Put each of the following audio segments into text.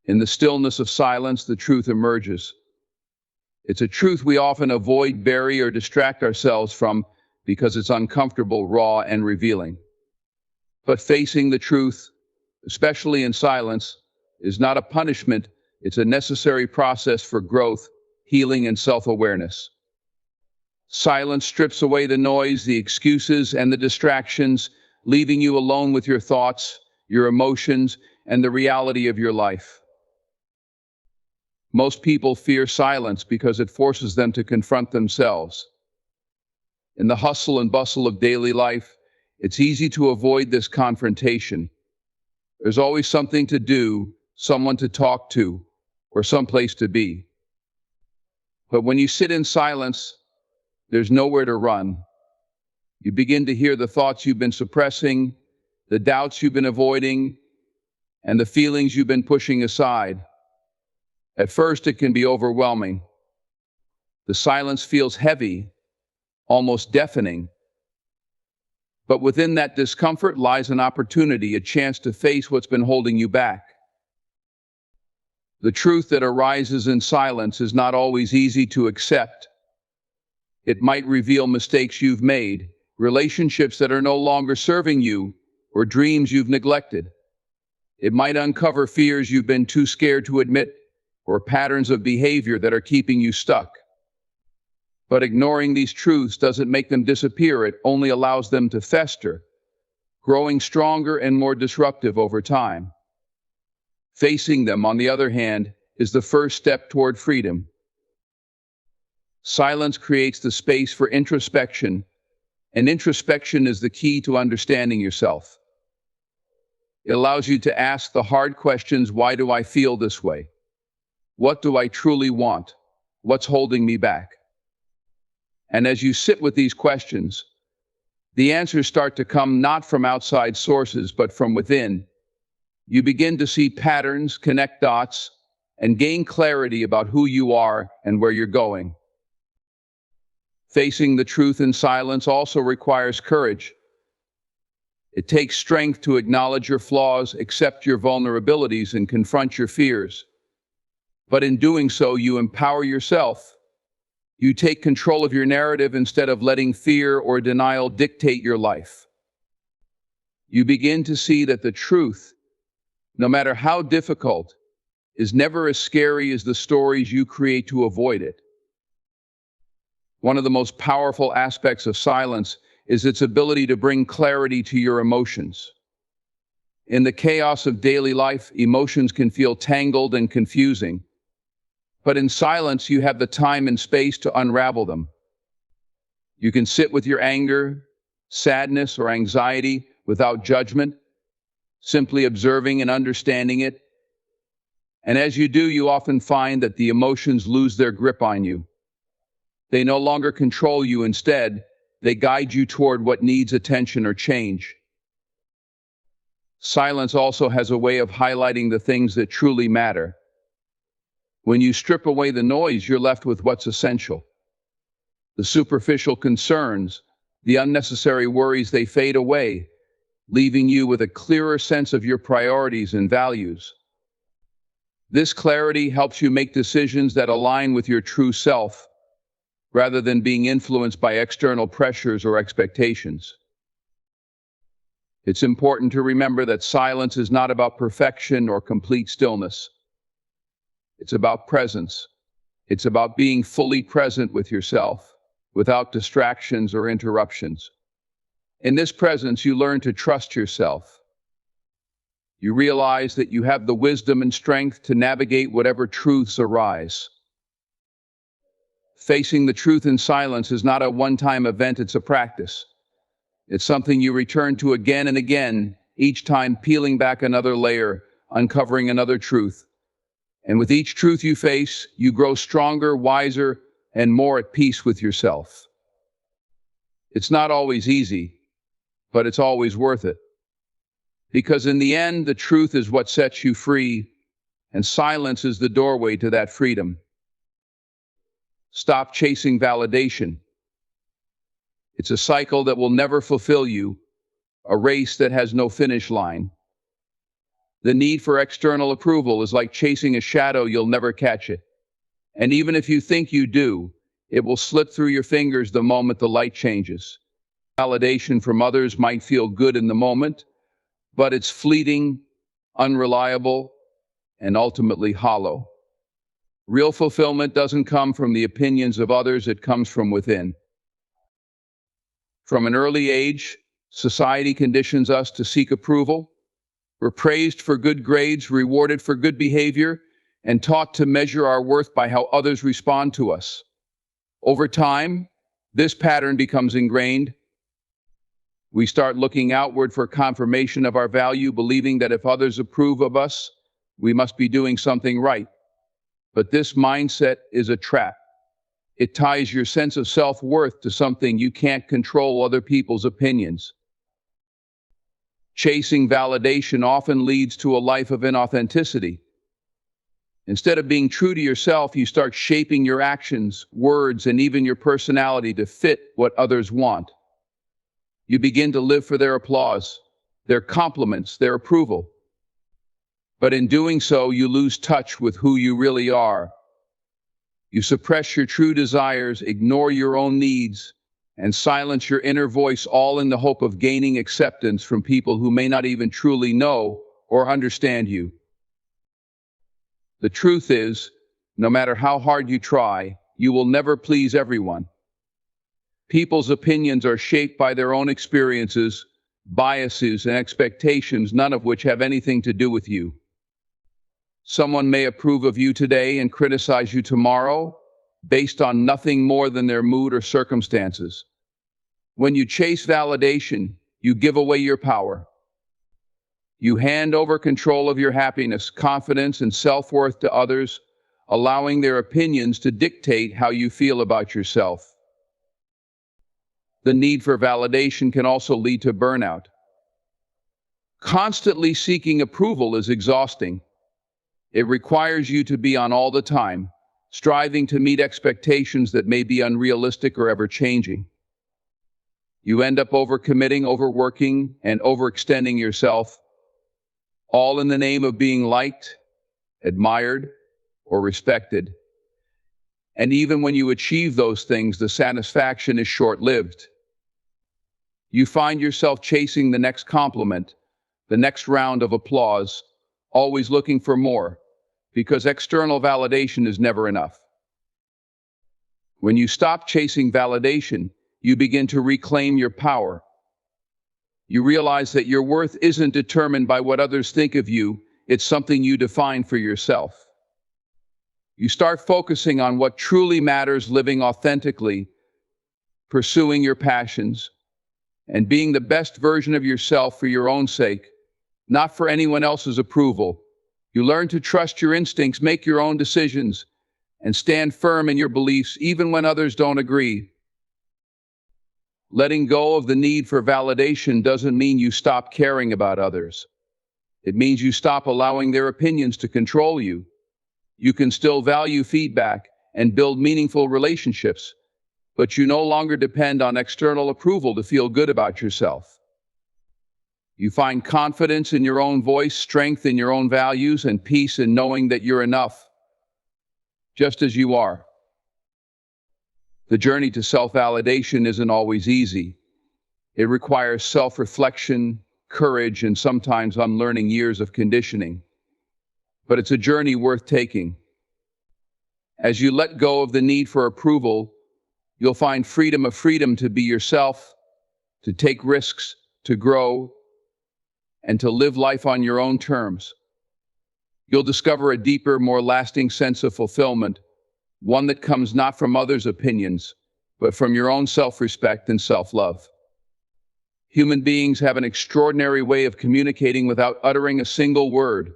In the stillness of silence, the truth emerges. It's a truth we often avoid, bury, or distract ourselves from because it's uncomfortable, raw, and revealing. But facing the truth, especially in silence, is not a punishment, it's a necessary process for growth, healing, and self-awareness. Silence strips away the noise, the excuses, and the distractions, leaving you alone with your thoughts, your emotions, and the reality of your life. Most people fear silence because it forces them to confront themselves. In the hustle and bustle of daily life, it's easy to avoid this confrontation. There's always something to do, someone to talk to, or someplace to be. But when you sit in silence, there's nowhere to run. You begin to hear the thoughts you've been suppressing, the doubts you've been avoiding, and the feelings you've been pushing aside. At first, it can be overwhelming. The silence feels heavy, almost deafening. But within that discomfort lies an opportunity, a chance to face what's been holding you back. The truth that arises in silence is not always easy to accept. It might reveal mistakes you've made, relationships that are no longer serving you, or dreams you've neglected. It might uncover fears you've been too scared to admit, or patterns of behavior that are keeping you stuck. But ignoring these truths doesn't make them disappear, it only allows them to fester, growing stronger and more disruptive over time. Facing them, on the other hand, is the first step toward freedom. Silence creates the space for introspection, and introspection is the key to understanding yourself. It allows you to ask the hard questions: why do I feel this way? What do I truly want? What's holding me back? And as you sit with these questions, the answers start to come not from outside sources, but from within. You begin to see patterns, connect dots, and gain clarity about who you are and where you're going. Facing the truth in silence also requires courage. It takes strength to acknowledge your flaws, accept your vulnerabilities, and confront your fears. But in doing so, you empower yourself. You take control of your narrative instead of letting fear or denial dictate your life. You begin to see that the truth, no matter how difficult, is never as scary as the stories you create to avoid it. One of the most powerful aspects of silence is its ability to bring clarity to your emotions. In the chaos of daily life, emotions can feel tangled and confusing. But in silence, you have the time and space to unravel them. You can sit with your anger, sadness, or anxiety without judgment, simply observing and understanding it. And as you do, you often find that the emotions lose their grip on you. They no longer control you. Instead, they guide you toward what needs attention or change. Silence also has a way of highlighting the things that truly matter. When you strip away the noise, you're left with what's essential. The superficial concerns, the unnecessary worries, they fade away, leaving you with a clearer sense of your priorities and values. This clarity helps you make decisions that align with your true self, rather than being influenced by external pressures or expectations. It's important to remember that silence is not about perfection or complete stillness. It's about presence. It's about being fully present with yourself, without distractions or interruptions. In this presence, you learn to trust yourself. You realize that you have the wisdom and strength to navigate whatever truths arise. Facing the truth in silence is not a one-time event, it's a practice. It's something you return to again and again, each time peeling back another layer, uncovering another truth. And with each truth you face, you grow stronger, wiser, and more at peace with yourself. It's not always easy, but it's always worth it. Because in the end, the truth is what sets you free, and silence is the doorway to that freedom. Stop chasing validation. It's a cycle that will never fulfill you, a race that has no finish line. The need for external approval is like chasing a shadow, you'll never catch it. And even if you think you do, it will slip through your fingers the moment the light changes. Validation from others might feel good in the moment, but it's fleeting, unreliable, and ultimately hollow. Real fulfillment doesn't come from the opinions of others, it comes from within. From an early age, society conditions us to seek approval. We're praised for good grades, rewarded for good behavior, and taught to measure our worth by how others respond to us. Over time, this pattern becomes ingrained. We start looking outward for confirmation of our value, believing that if others approve of us, we must be doing something right. But this mindset is a trap. It ties your sense of self-worth to something you can't control: other people's opinions. Chasing validation often leads to a life of inauthenticity. Instead of being true to yourself, you start shaping your actions, words, and even your personality to fit what others want. You begin to live for their applause, their compliments, their approval. But in doing so, you lose touch with who you really are. You suppress your true desires, ignore your own needs, and silence your inner voice, all in the hope of gaining acceptance from people who may not even truly know or understand you. The truth is, no matter how hard you try, you will never please everyone. People's opinions are shaped by their own experiences, biases, and expectations, none of which have anything to do with you. Someone may approve of you today and criticize you tomorrow, based on nothing more than their mood or circumstances. When you chase validation, you give away your power. You hand over control of your happiness, confidence, and self-worth to others, allowing their opinions to dictate how you feel about yourself. The need for validation can also lead to burnout. Constantly seeking approval is exhausting. It requires you to be on all the time, striving to meet expectations that may be unrealistic or ever-changing. You end up overcommitting, overworking, and overextending yourself, all in the name of being liked, admired, or respected. And even when you achieve those things, the satisfaction is short-lived. You find yourself chasing the next compliment, the next round of applause, always looking for more, because external validation is never enough. When you stop chasing validation, you begin to reclaim your power. You realize that your worth isn't determined by what others think of you, it's something you define for yourself. You start focusing on what truly matters, living authentically, pursuing your passions, and being the best version of yourself for your own sake, not for anyone else's approval. You learn to trust your instincts, make your own decisions, and stand firm in your beliefs even when others don't agree. Letting go of the need for validation doesn't mean you stop caring about others. It means you stop allowing their opinions to control you. You can still value feedback and build meaningful relationships, but you no longer depend on external approval to feel good about yourself. You find confidence in your own voice, strength in your own values, and peace in knowing that you're enough, just as you are. The journey to self-validation isn't always easy. It requires self-reflection, courage, and sometimes unlearning years of conditioning. But it's a journey worth taking. As you let go of the need for approval, you'll find freedom to be yourself, to take risks, to grow, and to live life on your own terms. You'll discover a deeper, more lasting sense of fulfillment, one that comes not from others' opinions, but from your own self-respect and self-love. Human beings have an extraordinary way of communicating without uttering a single word.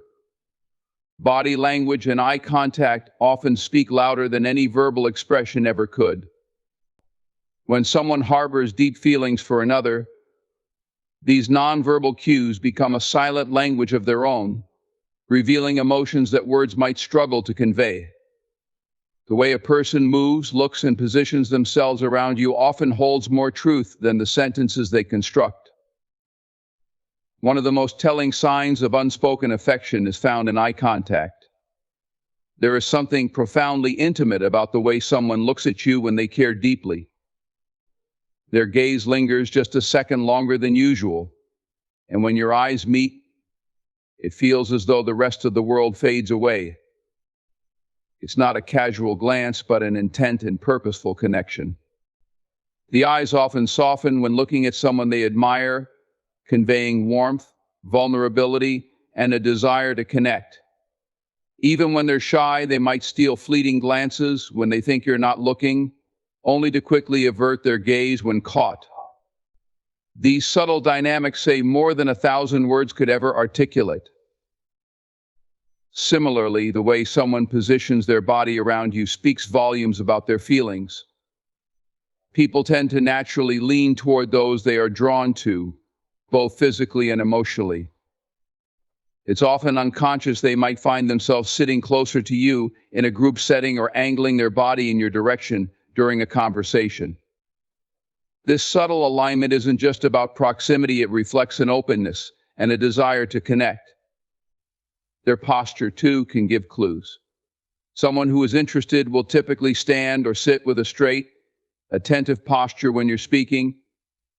Body language and eye contact often speak louder than any verbal expression ever could. When someone harbors deep feelings for another, these nonverbal cues become a silent language of their own, revealing emotions that words might struggle to convey. The way a person moves, looks, and positions themselves around you often holds more truth than the sentences they construct. One of the most telling signs of unspoken affection is found in eye contact. There is something profoundly intimate about the way someone looks at you when they care deeply. Their gaze lingers just a second longer than usual, and when your eyes meet, it feels as though the rest of the world fades away. It's not a casual glance, but an intent and purposeful connection. The eyes often soften when looking at someone they admire, conveying warmth, vulnerability, and a desire to connect. Even when they're shy, they might steal fleeting glances when they think you're not looking, only to quickly avert their gaze when caught. These subtle dynamics say more than 1,000 words could ever articulate. Similarly, the way someone positions their body around you speaks volumes about their feelings. People tend to naturally lean toward those they are drawn to, both physically and emotionally. It's often unconscious. They might find themselves sitting closer to you in a group setting or angling their body in your direction during a conversation. This subtle alignment isn't just about proximity, it reflects an openness and a desire to connect. Their posture, too, can give clues. Someone who is interested will typically stand or sit with a straight, attentive posture when you're speaking,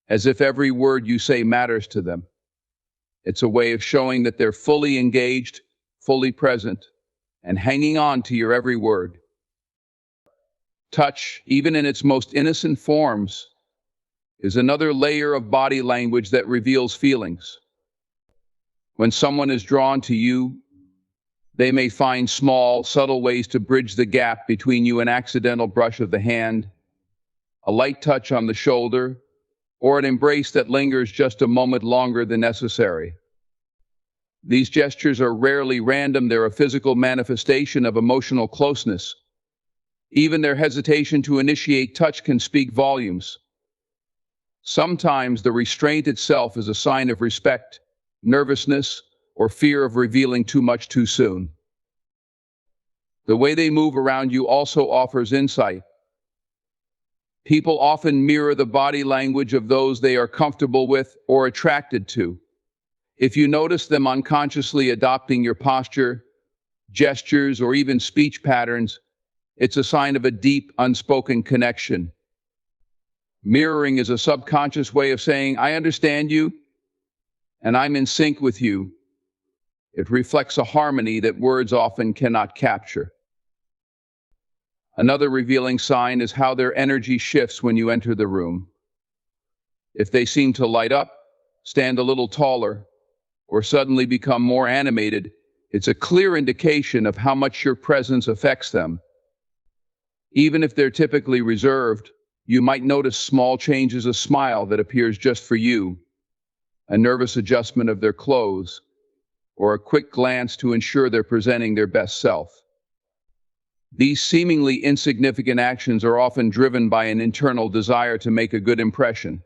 as if every word you say matters to them. It's a way of showing that they're fully engaged, fully present, and hanging on to your every word. Touch, even in its most innocent forms, is another layer of body language that reveals feelings. When someone is drawn to you, they may find small, subtle ways to bridge the gap between you: an accidental brush of the hand, a light touch on the shoulder, or an embrace that lingers just a moment longer than necessary. These gestures are rarely random. They're a physical manifestation of emotional closeness. Even their hesitation to initiate touch can speak volumes. Sometimes the restraint itself is a sign of respect, nervousness, or fear of revealing too much too soon. The way they move around you also offers insight. People often mirror the body language of those they are comfortable with or attracted to. If you notice them unconsciously adopting your posture, gestures, or even speech patterns, it's a sign of a deep, unspoken connection. Mirroring is a subconscious way of saying, "I understand you, and I'm in sync with you." It reflects a harmony that words often cannot capture. Another revealing sign is how their energy shifts when you enter the room. If they seem to light up, stand a little taller, or suddenly become more animated, it's a clear indication of how much your presence affects them. Even if they're typically reserved, you might notice small changes: a smile that appears just for you, a nervous adjustment of their clothes, or a quick glance to ensure they're presenting their best self. These seemingly insignificant actions are often driven by an internal desire to make a good impression.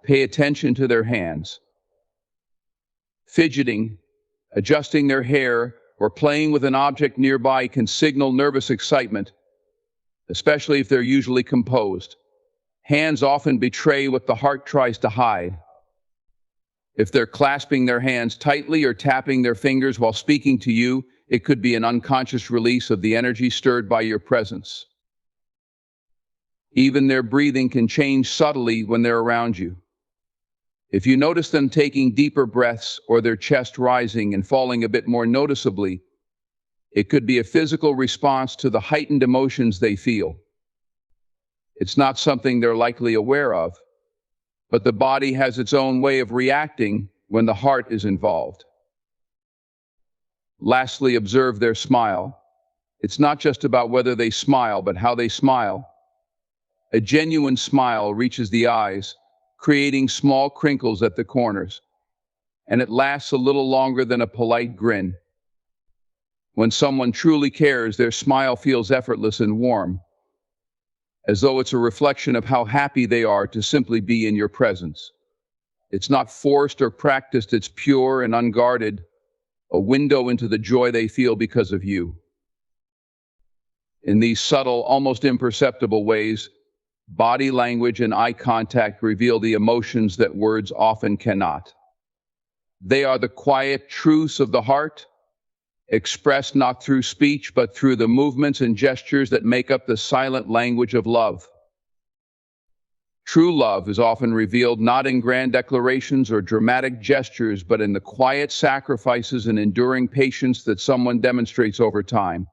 Pay attention to their hands. Fidgeting, adjusting their hair, or playing with an object nearby can signal nervous excitement, especially if they're usually composed. Hands often betray what the heart tries to hide. If they're clasping their hands tightly or tapping their fingers while speaking to you, it could be an unconscious release of the energy stirred by your presence. Even their breathing can change subtly when they're around you. If you notice them taking deeper breaths or their chest rising and falling a bit more noticeably, it could be a physical response to the heightened emotions they feel. It's not something they're likely aware of, but the body has its own way of reacting when the heart is involved. Lastly, observe their smile. It's not just about whether they smile, but how they smile. A genuine smile reaches the eyes, creating small crinkles at the corners, and it lasts a little longer than a polite grin. When someone truly cares, their smile feels effortless and warm, as though it's a reflection of how happy they are to simply be in your presence. It's not forced or practiced, it's pure and unguarded, a window into the joy they feel because of you. In these subtle, almost imperceptible ways, Body language and eye contact reveal the emotions that words often cannot. They are the quiet truths of the heart, expressed not through speech but through the movements and gestures that make up the silent language of love. True love is often revealed not in grand declarations or dramatic gestures, but in the quiet sacrifices and enduring patience that someone demonstrates over time.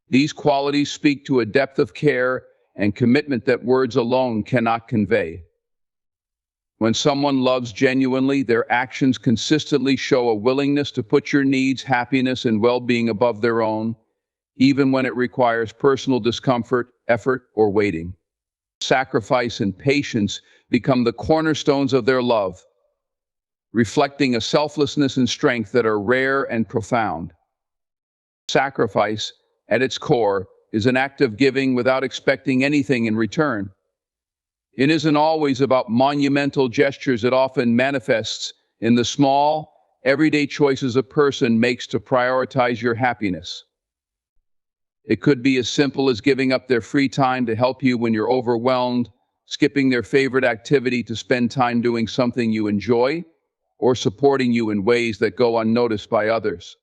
These qualities speak to a depth of care and commitment that words alone cannot convey. When someone loves genuinely, their actions consistently show a willingness to put your needs, happiness, and well-being above their own, even when it requires personal discomfort, effort, or waiting. Sacrifice and patience become the cornerstones of their love, reflecting a selflessness and strength that are rare and profound. Sacrifice, at its core, is an act of giving without expecting anything in return. It isn't always about monumental gestures. It often manifests in the small, everyday choices a person makes to prioritize your happiness. It could be as simple as giving up their free time to help you when you're overwhelmed, skipping their favorite activity to spend time doing something you enjoy, or supporting you in ways that go unnoticed by others.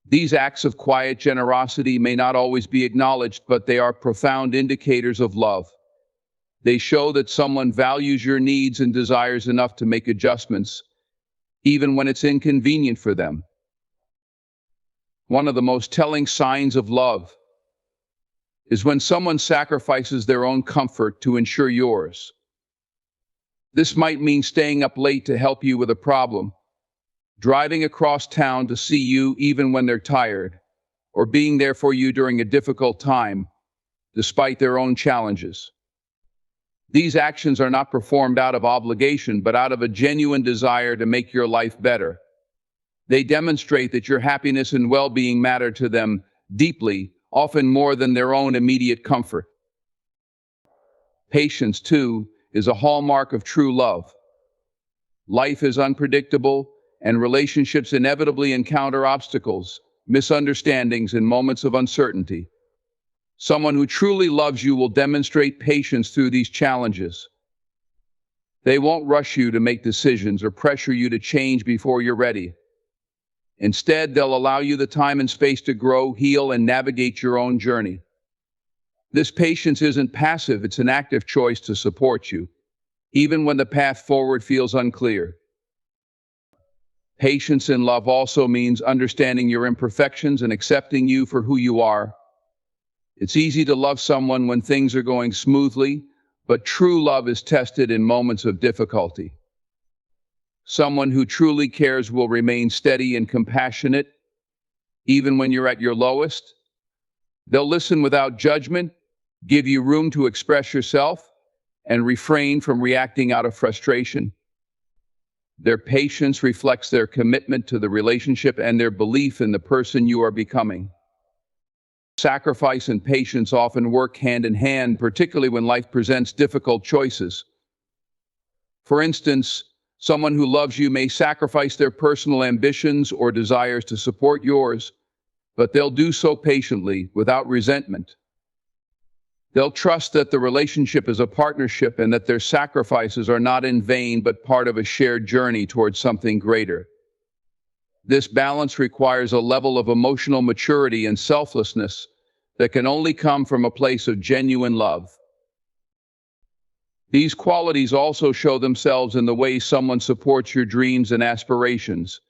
These acts of quiet generosity may not always be acknowledged, but they are profound indicators of love. They show that someone values your needs and desires enough to make adjustments, even when it's inconvenient for them. One of the most telling signs of love is when someone sacrifices their own comfort to ensure yours. This might mean staying up late to help you with a problem, driving across town to see you even when they're tired, or being there for you during a difficult time, despite their own challenges. These actions are not performed out of obligation, but out of a genuine desire to make your life better. They demonstrate that your happiness and well-being matter to them deeply, often more than their own immediate comfort. Patience, too, is a hallmark of true love. Life is unpredictable, and relationships inevitably encounter obstacles, misunderstandings, and moments of uncertainty. Someone who truly loves you will demonstrate patience through these challenges. They won't rush you to make decisions or pressure you to change before you're ready. Instead, they'll allow you the time and space to grow, heal, and navigate your own journey. This patience isn't passive, it's an active choice to support you, even when the path forward feels unclear. Patience in love also means understanding your imperfections and accepting you for who you are. It's easy to love someone when things are going smoothly, but true love is tested in moments of difficulty. Someone who truly cares will remain steady and compassionate, even when you're at your lowest. They'll listen without judgment, give you room to express yourself, and refrain from reacting out of frustration. Their patience reflects their commitment to the relationship and their belief in the person you are becoming. Sacrifice and patience often work hand in hand, particularly when life presents difficult choices. For instance, someone who loves you may sacrifice their personal ambitions or desires to support yours, but they'll do so patiently, without resentment. They'll trust that the relationship is a partnership and that their sacrifices are not in vain but part of a shared journey towards something greater. This balance requires a level of emotional maturity and selflessness that can only come from a place of genuine love. These qualities also show themselves in the way someone supports your dreams and aspirations.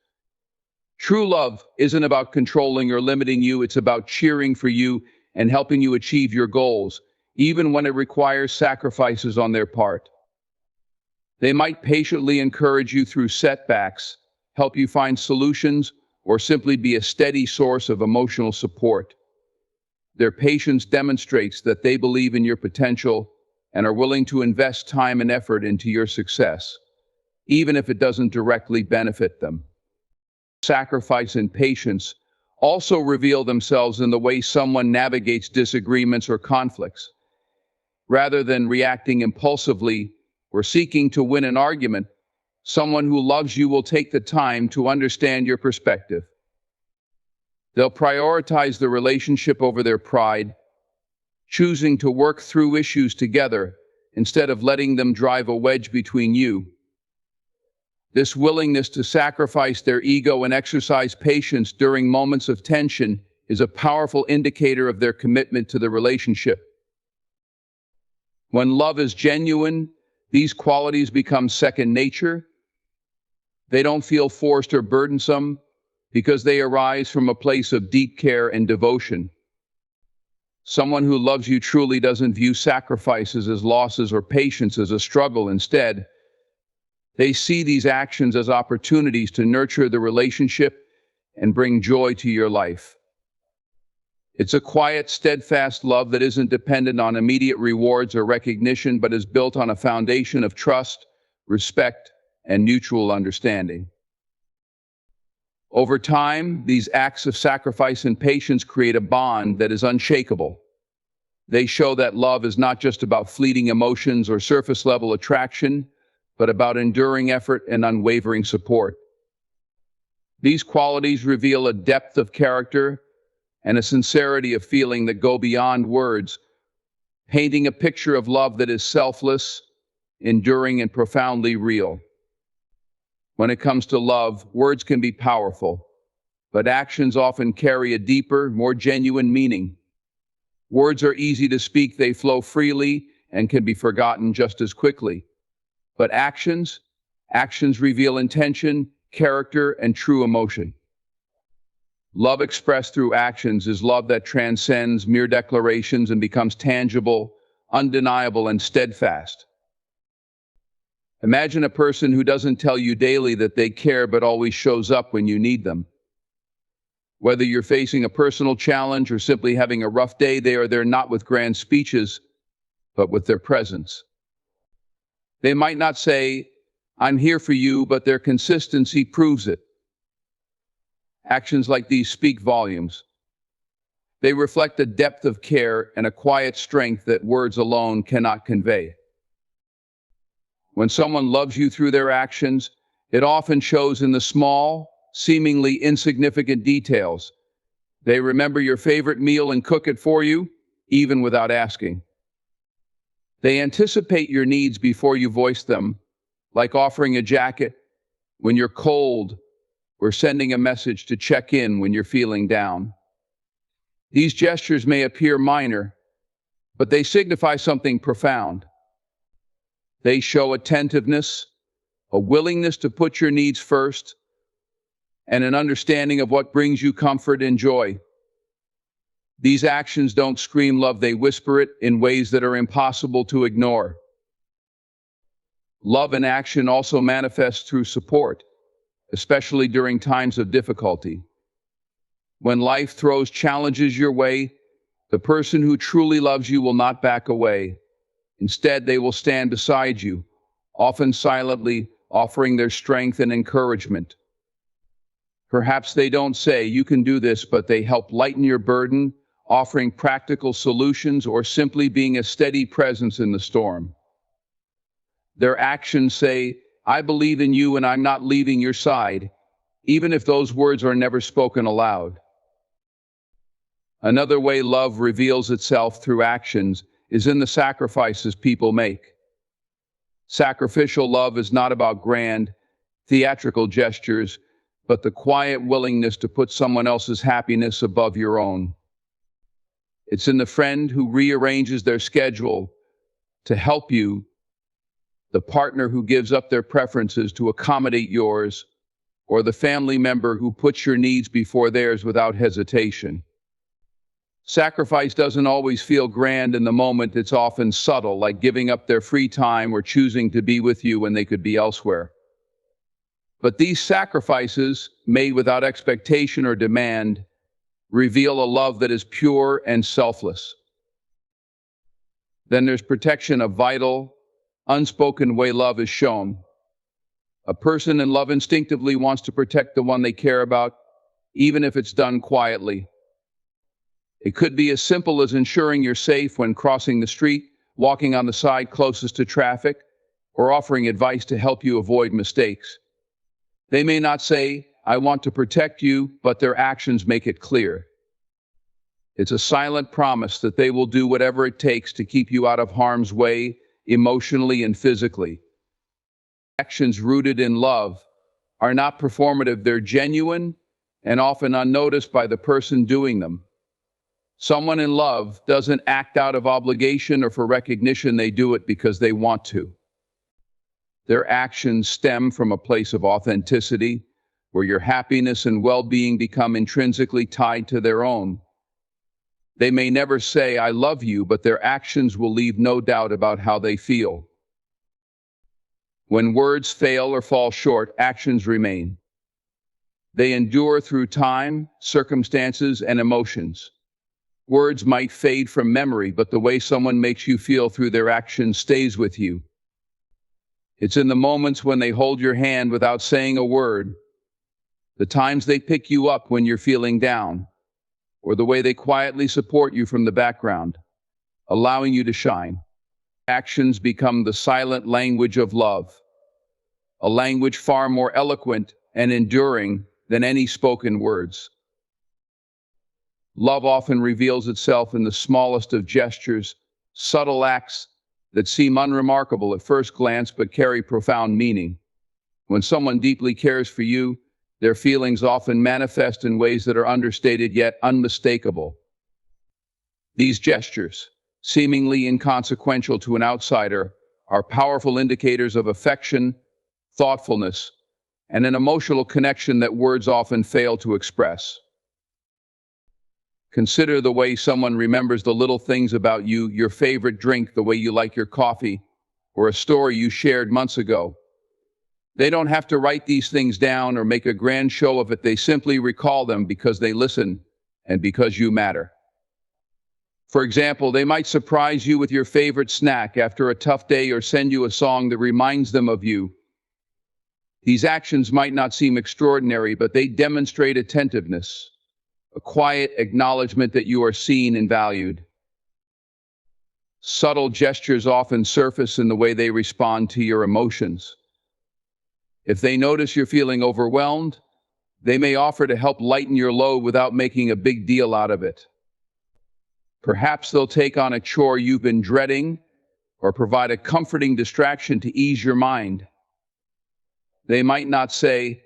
True love isn't about controlling or limiting you, it's about cheering for you and helping you achieve your goals, even when it requires sacrifices on their part. They might patiently encourage you through setbacks, help you find solutions, or simply be a steady source of emotional support. Their patience demonstrates that they believe in your potential and are willing to invest time and effort into your success, even if it doesn't directly benefit them. Sacrifice and patience also reveal themselves in the way someone navigates disagreements or conflicts. Rather than reacting impulsively or seeking to win an argument, someone who loves you will take the time to understand your perspective. They'll prioritize the relationship over their pride, choosing to work through issues together instead of letting them drive a wedge between you. This willingness to sacrifice their ego and exercise patience during moments of tension is a powerful indicator of their commitment to the relationship. When love is genuine, these qualities become second nature. They don't feel forced or burdensome because they arise from a place of deep care and devotion. Someone who loves you truly doesn't view sacrifices as losses or patience as a struggle. Instead, they see these actions as opportunities to nurture the relationship and bring joy to your life. It's a quiet, steadfast love that isn't dependent on immediate rewards or recognition, but is built on a foundation of trust, respect, and mutual understanding. Over time, these acts of sacrifice and patience create a bond that is unshakable. They show that love is not just about fleeting emotions or surface-level attraction, but about enduring effort and unwavering support. These qualities reveal a depth of character and a sincerity of feeling that go beyond words, painting a picture of love that is selfless, enduring, and profoundly real. When it comes to love, words can be powerful, but actions often carry a deeper, more genuine meaning. Words are easy to speak, they flow freely, and can be forgotten just as quickly. But actions reveal intention, character, and true emotion. Love expressed through actions is love that transcends mere declarations and becomes tangible, undeniable, and steadfast. Imagine a person who doesn't tell you daily that they care but always shows up when you need them. Whether you're facing a personal challenge or simply having a rough day, they are there not with grand speeches, but with their presence. They might not say, "I'm here for you," but their consistency proves it. Actions like these speak volumes. They reflect a depth of care and a quiet strength that words alone cannot convey. When someone loves you through their actions, it often shows in the small, seemingly insignificant details. They remember your favorite meal and cook it for you, even without asking. They anticipate your needs before you voice them, like offering a jacket when you're cold or sending a message to check in when you're feeling down. These gestures may appear minor, but they signify something profound. They show attentiveness, a willingness to put your needs first, and an understanding of what brings you comfort and joy. These actions don't scream love, they whisper it in ways that are impossible to ignore. Love in action also manifests through support, especially during times of difficulty. When life throws challenges your way, the person who truly loves you will not back away. Instead, they will stand beside you, often silently, offering their strength and encouragement. Perhaps they don't say, "You can do this," but they help lighten your burden, offering practical solutions or simply being a steady presence in the storm. Their actions say, "I believe in you and I'm not leaving your side," even if those words are never spoken aloud. Another way love reveals itself through actions is in the sacrifices people make. Sacrificial love is not about grand, theatrical gestures, but the quiet willingness to put someone else's happiness above your own. It's in the friend who rearranges their schedule to help you, the partner who gives up their preferences to accommodate yours, or the family member who puts your needs before theirs without hesitation. Sacrifice doesn't always feel grand in the moment. It's often subtle, like giving up their free time or choosing to be with you when they could be elsewhere. But these sacrifices, made without expectation or demand, reveal a love that is pure and selfless. Then there's protection, a vital, unspoken way love is shown. A person in love instinctively wants to protect the one they care about, even if it's done quietly. It could be as simple as ensuring you're safe when crossing the street, walking on the side closest to traffic, or offering advice to help you avoid mistakes. They may not say, "I want to protect you," but their actions make it clear. It's a silent promise that they will do whatever it takes to keep you out of harm's way, emotionally and physically. Actions rooted in love are not performative, they're genuine and often unnoticed by the person doing them. Someone in love doesn't act out of obligation or for recognition, they do it because they want to. Their actions stem from a place of authenticity, where your happiness and well-being become intrinsically tied to their own. They may never say, "I love you," but their actions will leave no doubt about how they feel. When words fail or fall short, actions remain. They endure through time, circumstances, and emotions. Words might fade from memory, but the way someone makes you feel through their actions stays with you. It's in the moments when they hold your hand without saying a word, the times they pick you up when you're feeling down, or the way they quietly support you from the background, allowing you to shine. Actions become the silent language of love, a language far more eloquent and enduring than any spoken words. Love often reveals itself in the smallest of gestures, subtle acts that seem unremarkable at first glance but carry profound meaning. When someone deeply cares for you, their feelings often manifest in ways that are understated yet unmistakable. These gestures, seemingly inconsequential to an outsider, are powerful indicators of affection, thoughtfulness, and an emotional connection that words often fail to express. Consider the way someone remembers the little things about you, your favorite drink, the way you like your coffee, or a story you shared months ago. They don't have to write these things down or make a grand show of it. They simply recall them because they listen and because you matter. For example, they might surprise you with your favorite snack after a tough day or send you a song that reminds them of you. These actions might not seem extraordinary, but they demonstrate attentiveness, a quiet acknowledgement that you are seen and valued. Subtle gestures often surface in the way they respond to your emotions. If they notice you're feeling overwhelmed, they may offer to help lighten your load without making a big deal out of it. Perhaps they'll take on a chore you've been dreading or provide a comforting distraction to ease your mind. They might not say,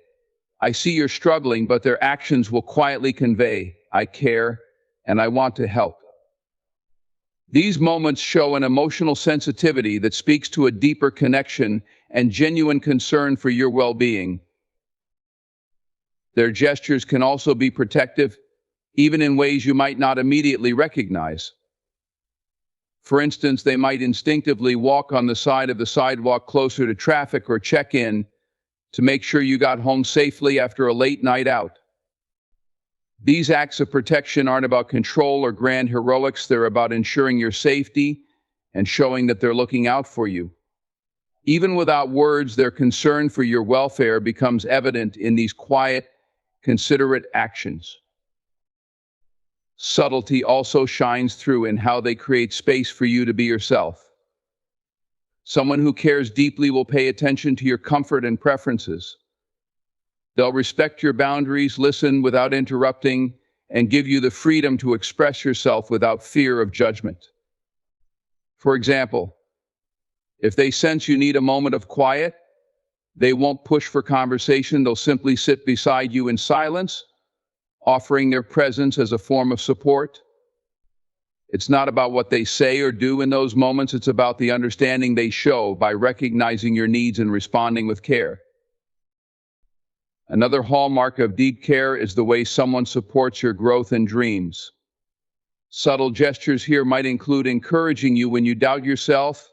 "I see you're struggling," but their actions will quietly convey, "I care and I want to help." These moments show an emotional sensitivity that speaks to a deeper connection and genuine concern for your well-being. Their gestures can also be protective, even in ways you might not immediately recognize. For instance, they might instinctively walk on the side of the sidewalk closer to traffic or check in to make sure you got home safely after a late night out. These acts of protection aren't about control or grand heroics, they're about ensuring your safety and showing that they're looking out for you. Even without words, their concern for your welfare becomes evident in these quiet, considerate actions. Subtlety also shines through in how they create space for you to be yourself. Someone who cares deeply will pay attention to your comfort and preferences. They'll respect your boundaries, listen without interrupting, and give you the freedom to express yourself without fear of judgment. For example, if they sense you need a moment of quiet, they won't push for conversation, they'll simply sit beside you in silence, offering their presence as a form of support. It's not about what they say or do in those moments, it's about the understanding they show by recognizing your needs and responding with care. Another hallmark of deep care is the way someone supports your growth and dreams. Subtle gestures here might include encouraging you when you doubt yourself,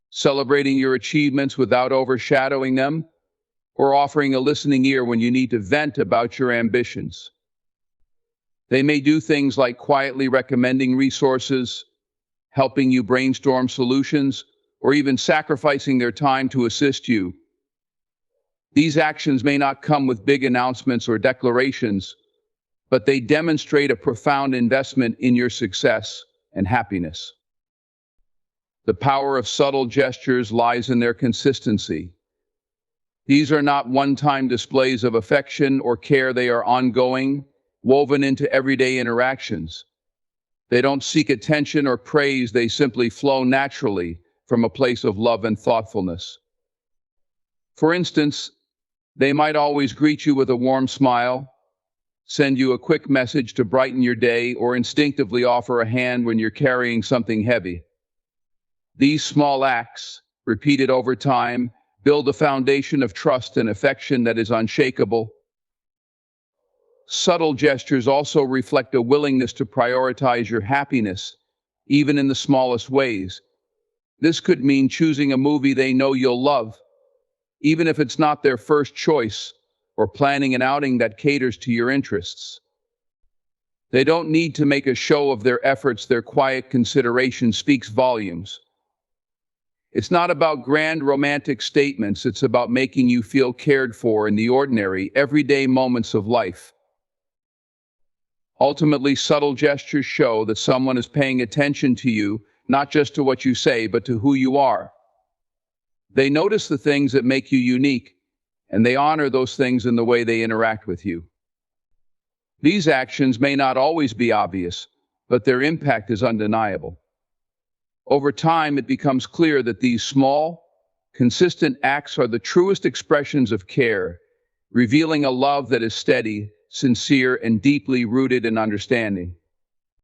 celebrating your achievements without overshadowing them, or offering a listening ear when you need to vent about your ambitions. They may do things like quietly recommending resources, helping you brainstorm solutions, or even sacrificing their time to assist you. These actions may not come with big announcements or declarations, but they demonstrate a profound investment in your success and happiness. The power of subtle gestures lies in their consistency. These are not one-time displays of affection or care, they are ongoing, woven into everyday interactions. They don't seek attention or praise, they simply flow naturally from a place of love and thoughtfulness. For instance, they might always greet you with a warm smile, send you a quick message to brighten your day, or instinctively offer a hand when you're carrying something heavy. These small acts, repeated over time, build a foundation of trust and affection that is unshakable. Subtle gestures also reflect a willingness to prioritize your happiness, even in the smallest ways. This could mean choosing a movie they know you'll love, even if it's not their first choice, or planning an outing that caters to your interests. They don't need to make a show of their efforts, their quiet consideration speaks volumes. It's not about grand romantic statements, it's about making you feel cared for in the ordinary, everyday moments of life. Ultimately, subtle gestures show that someone is paying attention to you, not just to what you say, but to who you are. They notice the things that make you unique, and they honor those things in the way they interact with you. These actions may not always be obvious, but their impact is undeniable. Over time, it becomes clear that these small, consistent acts are the truest expressions of care, revealing a love that is steady, sincere, and deeply rooted in understanding.